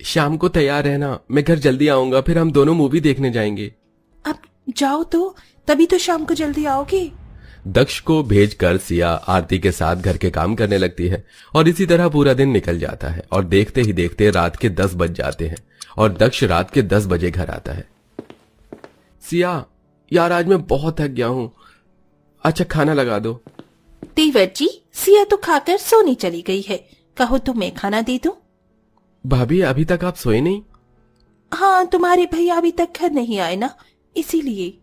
शाम को तैयार रहना, मैं घर जल्दी आऊंगा, फिर हम दोनों मूवी देखने जाएंगे। अब जाओ तो, तभी तो शाम को जल्दी आओगे। दक्ष को भेजकर सिया आरती के साथ घर के काम करने लगती है और इसी तरह पूरा दिन निकल जाता है और देखते ही देखते रात के 10 बज जाते हैं और दक्ष रात के 10 बजे घर आता है। सिया, यार आज मैं बहुत थक गया हूं, अच्छा खाना लगा दो। देवर जी, सिया तो खाकर सोने चली गई है, कहो तो मैं खाना दे दूं। भाभी अभी तक आप सोए नहीं? हाँ, तुम्हारे भैया अभी तक घर नहीं आए ना, इसीलिए।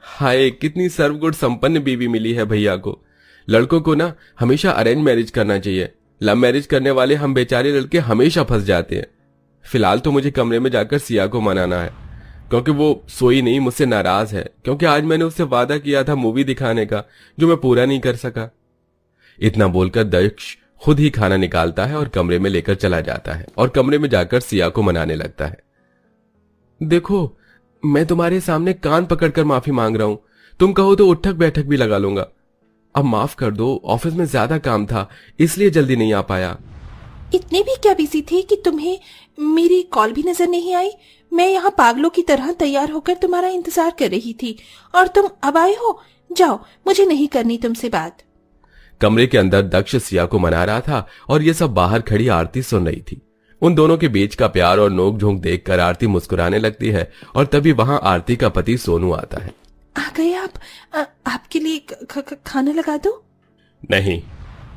हाय, कितनी सर्वगुण संपन्न बीवी मिली है भैया को। लड़कों को ना हमेशा अरेंज मैरिज करना चाहिए, लव मैरिज करने वाले हम बेचारे लड़के हमेशा फंस जाते हैं। फिलहाल तो मुझे कमरे में जाकर सिया को मनाना है, क्योंकि वो सोई नहीं, मुझसे नाराज है, क्योंकि आज मैंने उससे वादा किया था मूवी दिखाने का, जो मैं पूरा नहीं कर सका। इतना बोलकर दक्ष खुद ही खाना निकालता है और कमरे में लेकर चला जाता है और कमरे में जाकर सिया को मनाने लगता है। देखो, मैं तुम्हारे सामने कान पकड़कर माफी मांग रहा हूं, तुम कहो तो उठक बैठक भी लगा लूंगा। अब माफ कर दो, ऑफिस में ज्यादा काम था इसलिए जल्दी नहीं आ पाया। इतने भी क्या बिजी थे कि तुम्हें मेरी कॉल भी नजर नहीं आई? मैं यहाँ पागलों की तरह तैयार होकर तुम्हारा इंतजार कर रही थी और तुम अब आए हो। जाओ, मुझे नहीं करनी तुमसे बात। कमरे के अंदर दक्ष सिया को मना रहा था और ये सब बाहर खड़ी आरती सुन रही थी। उन दोनों के बीच का प्यार और नोक-झोंक देखकर आरती मुस्कुराने लगती है और तभी वहां आरती का पति सोनू आता है। आ गए आप? आपके लिए खाना लगा दो? नहीं,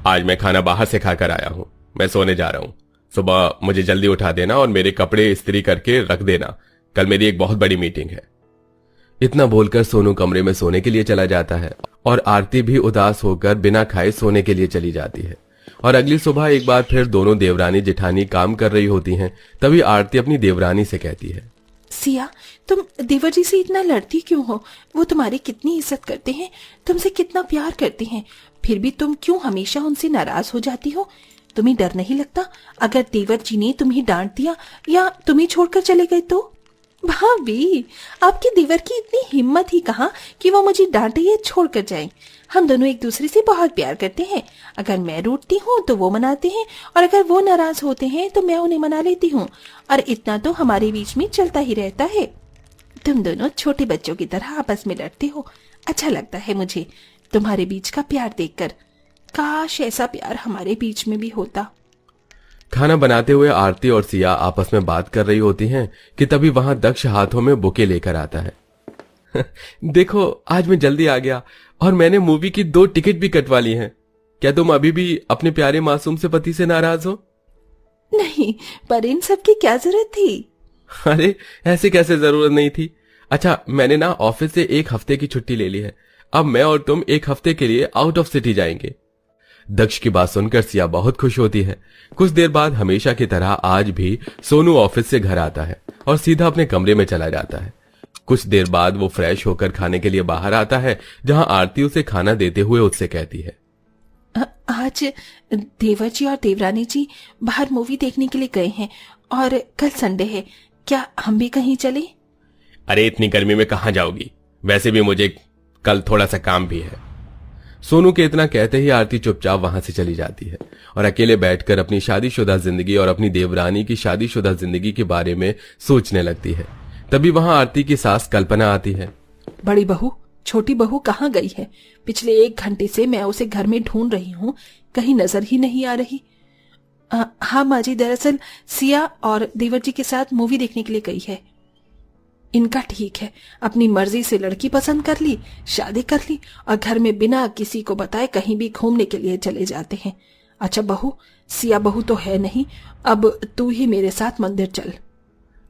आज मैं खाना बाहर से खाकर आया हूँ, मैं सोने जा रहा हूँ। सुबह मुझे जल्दी उठा देना और मेरे कपड़े इस्त्री करके रख देना, कल मेरी एक बहुत बड़ी मीटिंग है। इतना बोलकर सोनू कमरे में सोने के लिए चला जाता है और आरती भी उदास होकर बिना खाए सोने के लिए चली जाती है। और अगली सुबह एक बार फिर दोनों देवरानी जेठानी काम कर रही होती हैं। तभी आरती अपनी देवरानी से कहती है, सिया, तुम देवर जी से इतना लड़ती क्यों हो? वो तुम्हारी कितनी इज्जत करते हैं, तुमसे कितना प्यार करते हैं, फिर भी तुम क्यों हमेशा उनसे नाराज हो जाती हो? तुम्हें डर नहीं लगता अगर देवर जी ने तुम्हें डांट दिया या तुम्हें छोड़कर चले गए तो? भाभी, आपके देवर की इतनी हिम्मत ही कहाँ कि वो मुझे डांटे या छोड़कर जाएं। हम दोनों एक दूसरे से बहुत प्यार करते हैं। अगर मैं रूठती हूँ तो वो मनाते हैं और अगर वो नाराज होते हैं तो मैं उन्हें मना लेती हूँ, और इतना तो हमारे बीच में चलता ही रहता है। तुम दोनों छोटे बच्चों की तरह आपस में लड़ते हो, अच्छा लगता है मुझे तुम्हारे बीच का प्यार देखकर। काश ऐसा प्यार हमारे बीच में भी होता। खाना बनाते हुए आरती और सिया आपस में बात कर रही होती हैं कि तभी वहां दक्ष हाथों में बुके लेकर आता है। देखो, आज मैं जल्दी आ गया और मैंने मूवी की 2 टिकट भी कटवा ली हैं। क्या तुम अभी भी अपने प्यारे मासूम से पति से नाराज हो? नहीं, पर इन सब की क्या जरूरत थी? अरे ऐसे कैसे जरूरत नहीं थी। अच्छा, मैंने ना ऑफिस से 1 हफ्ते की छुट्टी ले ली है, अब मैं और तुम 1 हफ्ते के लिए आउट ऑफ सिटी जाएंगे। दक्ष की बात सुनकर सिया बहुत खुश होती है। कुछ देर बाद हमेशा की तरह आज भी सोनू ऑफिस से घर आता है और सीधा अपने कमरे में चला जाता है। कुछ देर बाद वो फ्रेश होकर खाने के लिए बाहर आता है, जहां आरती उसे खाना देते हुए उससे कहती है, आज देवर जी और देवरानी जी बाहर मूवी देखने के लिए गए हैं और कल संडे है, क्या हम भी कहीं चले? अरे इतनी गर्मी में कहाँ जाओगी, वैसे भी मुझे कल थोड़ा सा काम भी है। सोनू के इतना कहते ही आरती चुपचाप वहां से चली जाती है और अकेले बैठकर अपनी शादीशुदा जिंदगी और अपनी देवरानी की शादीशुदा जिंदगी के बारे में सोचने लगती है। तभी वहां आरती की सास कल्पना आती है। बड़ी बहू, छोटी बहू कहाँ गई है? पिछले 1 घंटे से मैं उसे घर में ढूंढ रही हूँ, कहीं नजर ही नहीं आ रही। हाँ माँ जी, दरअसल सिया और देवर जी के साथ मूवी देखने के लिए गई है। इनका ठीक है, अपनी मर्जी से लड़की पसंद कर ली, शादी कर ली और घर में बिना किसी को बताए कहीं भी घूमने के लिए चले जाते हैं। अच्छा बहू, सिया बहू तो है नहीं, अब तू ही मेरे साथ मंदिर चल।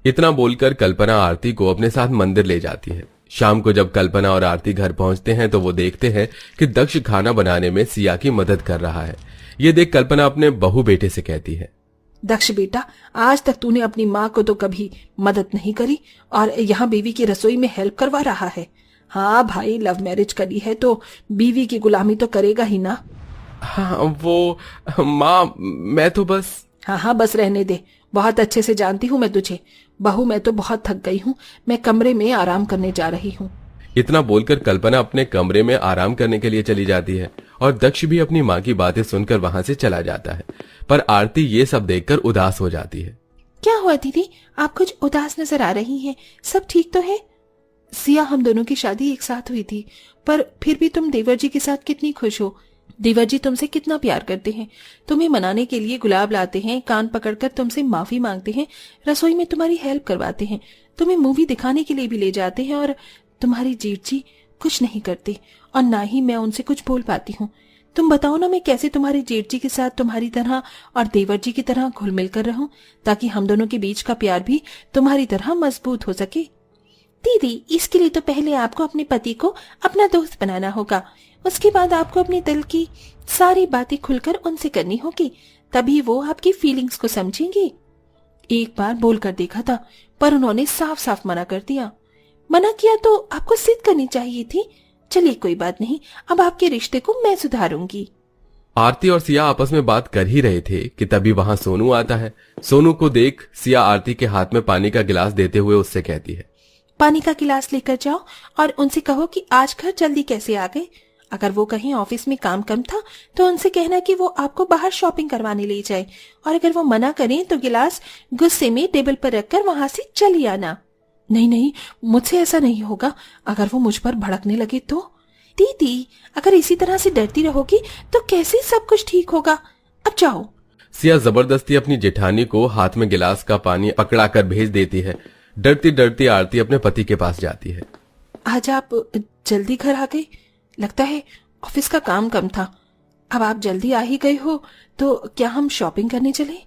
इतना बोलकर कल्पना आरती को अपने साथ मंदिर ले जाती है। शाम को जब कल्पना और आरती घर पहुंचते हैं तो वो देखते हैं कि दक्ष खाना बनाने में सिया की मदद कर रहा है। ये देख कल्पना अपने बहू बेटे से कहती है, दक्ष बेटा, आज तक तूने अपनी माँ को तो कभी मदद नहीं करी और यहाँ बीवी की रसोई में हेल्प करवा रहा है। हाँ भाई, लव मैरिज करी है तो बीवी की गुलामी तो करेगा ही ना। हाँ वो माँ, मैं तो बस। हाँ बस रहने दे, बहुत अच्छे से जानती हूँ मैं तुझे। बहू, मैं तो बहुत थक गई हूँ, मैं कमरे में आराम करने जा रही हूँ। इतना बोलकर कल्पना अपने कमरे में आराम करने के लिए चली जाती है और दक्ष भी अपनी माँ की बातें सुनकर वहां से चला जाता है। पर आरती ये सब देखकर उदास हो जाती है। क्या हुआ दीदी, आप कुछ उदास नजर आ रही हैं, सब ठीक तो है? सिया, हम दोनों की शादी एक साथ हुई थी, पर फिर भी तुम देवर जी के साथ कितनी खुश हो। देवर जी तुमसे कितना प्यार करते हैं, तुम्हें मनाने के लिए गुलाब लाते हैं, कान पकड़कर तुमसे माफी मांगते हैं, रसोई में तुम्हारी हेल्प करवाते हैं, तुम्हें मूवी दिखाने के लिए भी ले जाते हैं, और तुम्हारी जेठ जी कुछ नहीं करते, और ना ही मैं उनसे कुछ बोल पाती हूँ। तुम बताओ ना, मैं कैसे तुम्हारी जेठ जी के साथ तुम्हारी तरह और देवर जी की तरह घुल मिल कर रहूं, ताकि हम दोनों के बीच का प्यार भी तुम्हारी तरह मजबूत हो सके। दीदी, इसके लिए तो पहले आपको अपने पति को अपना दोस्त बनाना होगा, उसके बाद आपको अपने दिल की सारी बातें खुलकर उनसे करनी होगी, तभी वो आपकी फीलिंग्स को समझेंगे। एक बार बोलकर देखा था, पर उन्होंने साफ साफ मना कर दिया। मना किया तो आपको जिद करनी चाहिए थी। चलिए कोई बात नहीं, अब आपके रिश्ते को मैं सुधारूंगी। आरती और सिया आपस में बात कर ही रहे थे कि तभी वहां सोनू आता है। सोनू को देख सिया आरती के हाथ में पानी का गिलास देते हुए उससे कहती है, पानी का गिलास लेकर जाओ और उनसे कहो कि आज घर जल्दी कैसे आ गए। अगर वो कहीं ऑफिस में काम कम था तो उनसे कहना कि वो आपको बाहर शॉपिंग करवाने ले जाए, और अगर वो मना करें तो गिलास गुस्से में टेबल पर रखकर वहां से चली आना। नहीं नहीं, मुझसे ऐसा नहीं होगा। अगर वो मुझ पर भड़कने लगे तो? दीदी, अगर इसी तरह से डरती रहोगी तो कैसे सब कुछ ठीक होगा। अब जाओ। सिया जबरदस्ती अपनी जेठानी को हाथ में गिलास का पानी पकड़ा कर भेज देती है। डरती डरती आरती अपने पति के पास जाती है। आज आप जल्दी घर आ गए, लगता है ऑफिस का काम कम था। अब आप जल्दी आ ही गए हो तो क्या हम शॉपिंग करने चले?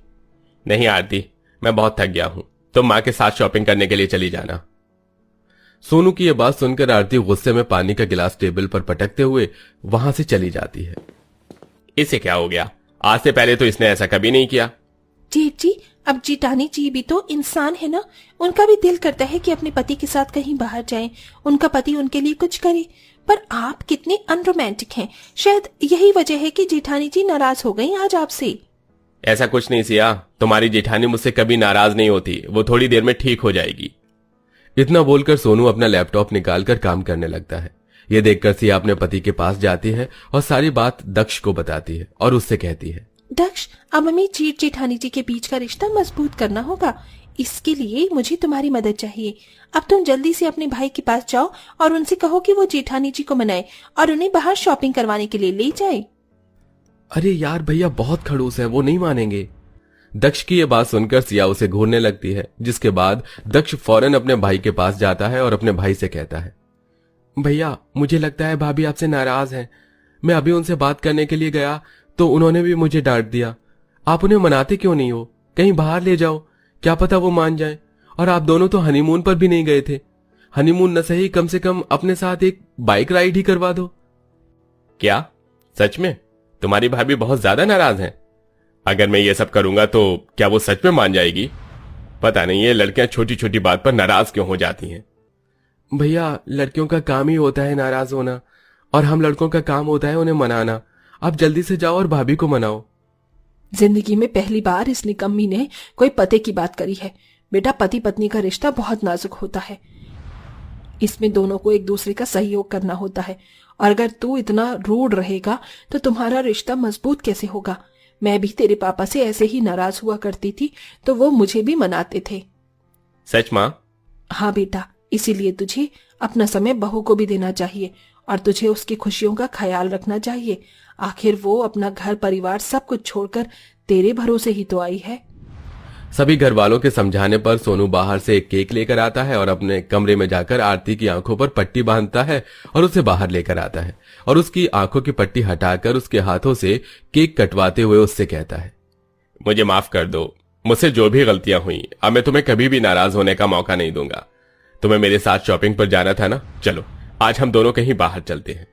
नहीं आरती, मैं बहुत थक गया हूँ, तुम माँ के साथ शॉपिंग करने के लिए चली जाना। सोनू की यह बात सुनकर आरती गुस्से में पानी का गिलास टेबल पर पटकते हुए वहां से चली जाती है। इसे क्या हो गया? आज से पहले तो इसने ऐसा कभी नहीं किया। जेठ जी, अब जेठानी जी भी तो इंसान है ना, उनका भी दिल करता है कि अपने पति के साथ कहीं बाहर जाएं, उनका पति उनके लिए कुछ करे। पर आप कितने अनरोमांटिक हैं, शायद यही वजह है कि जेठानी जी नाराज हो गई आज आपसे। ऐसा कुछ नहीं सिया, तुम्हारी जेठानी मुझसे कभी नाराज नहीं होती, वो थोड़ी देर में ठीक हो जाएगी। इतना बोलकर सोनू अपना लैपटॉप निकालकर काम करने लगता है। ये देखकर सिया अपने पति के पास जाती है और सारी बात दक्ष को बताती है और उससे कहती है, दक्ष, अब हमें जेठ जेठानी जी के बीच का रिश्ता मजबूत करना होगा। इसके लिए मुझे तुम्हारी मदद चाहिए। अब तुम जल्दी से अपने भाई के पास जाओ और उनसे कहो कि वो जेठानी जी को मनाए और उन्हें बाहर शॉपिंग करवाने के लिए ले जाए। अरे यार भैया बहुत खड़ूस है, वो नहीं मानेंगे। दक्ष की यह बात सुनकर सिया उसे घूरने लगती है, जिसके बाद दक्ष फौरन अपने भाई के पास जाता है और अपने भाई से कहता है, भैया मुझे लगता है भाभी आपसे नाराज हैं। मैं अभी उनसे बात करने के लिए गया तो उन्होंने भी मुझे डांट दिया। आप उन्हें मनाते क्यों नहीं हो? कहीं बाहर ले जाओ, क्या पता वो मान जाए। और आप दोनों तो हनीमून पर भी नहीं गए थे। हनीमून न सही, कम से कम अपने साथ एक बाइक राइड ही करवा दो। क्या सच में तुम्हारी भाभी बहुत ज्यादा नाराज हैं? अगर मैं ये सब करूंगा तो क्या वो सच में मान जाएगी? पता नहीं ये लड़कियां छोटी छोटी बात पर नाराज क्यों हो जाती हैं। भैया लड़कियों का काम ही होता है नाराज होना, और हम लड़कों का काम होता है उन्हें मनाना। आप जल्दी से जाओ और भाभी को मनाओ। जिंदगी में पहली बार इस निकम्मी ने कोई पते की बात करी है। बेटा, पति पत्नी का रिश्ता बहुत नाजुक होता है, इसमें दोनों को एक दूसरे का सहयोग करना होता है, और अगर तू इतना रूड रहेगा तो तुम्हारा रिश्ता मजबूत कैसे होगा। मैं भी तेरे पापा से ऐसे ही नाराज हुआ करती थी तो वो मुझे भी मनाते थे। सच माँ? हाँ बेटा, इसीलिए तुझे अपना समय बहू को भी देना चाहिए और तुझे उसकी खुशियों का ख्याल रखना चाहिए। आखिर वो अपना घर परिवार सब कुछ छोड़कर तेरे भरोसे ही तो आई है। सभी घर वालों के समझाने पर सोनू बाहर से एक केक लेकर आता है और अपने कमरे में जाकर आरती की आंखों पर पट्टी बांधता है और उसे बाहर लेकर आता है और उसकी आंखों की पट्टी हटाकर उसके हाथों से केक कटवाते हुए उससे कहता है, मुझे माफ कर दो, मुझसे जो भी गलतियां हुई अब मैं तुम्हें कभी भी नाराज होने का मौका नहीं दूंगा। तुम्हें मेरे साथ शॉपिंग पर जाना था ना, चलो आज हम दोनों कहीं बाहर चलते हैं।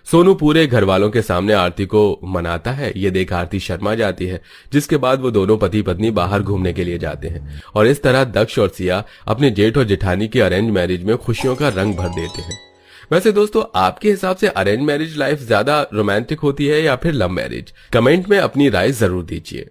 सोनू पूरे घर वालों के सामने आरती को मनाता है। ये देख आरती शर्मा जाती है, जिसके बाद वो दोनों पति पत्नी बाहर घूमने के लिए जाते हैं और इस तरह दक्ष और सिया अपने जेठ और जेठानी की अरेंज मैरिज में खुशियों का रंग भर देते हैं। वैसे दोस्तों, आपके हिसाब से अरेंज मैरिज लाइफ ज्यादा रोमांटिक होती है या फिर लव मैरिज? कमेंट में अपनी राय जरूर दीजिए।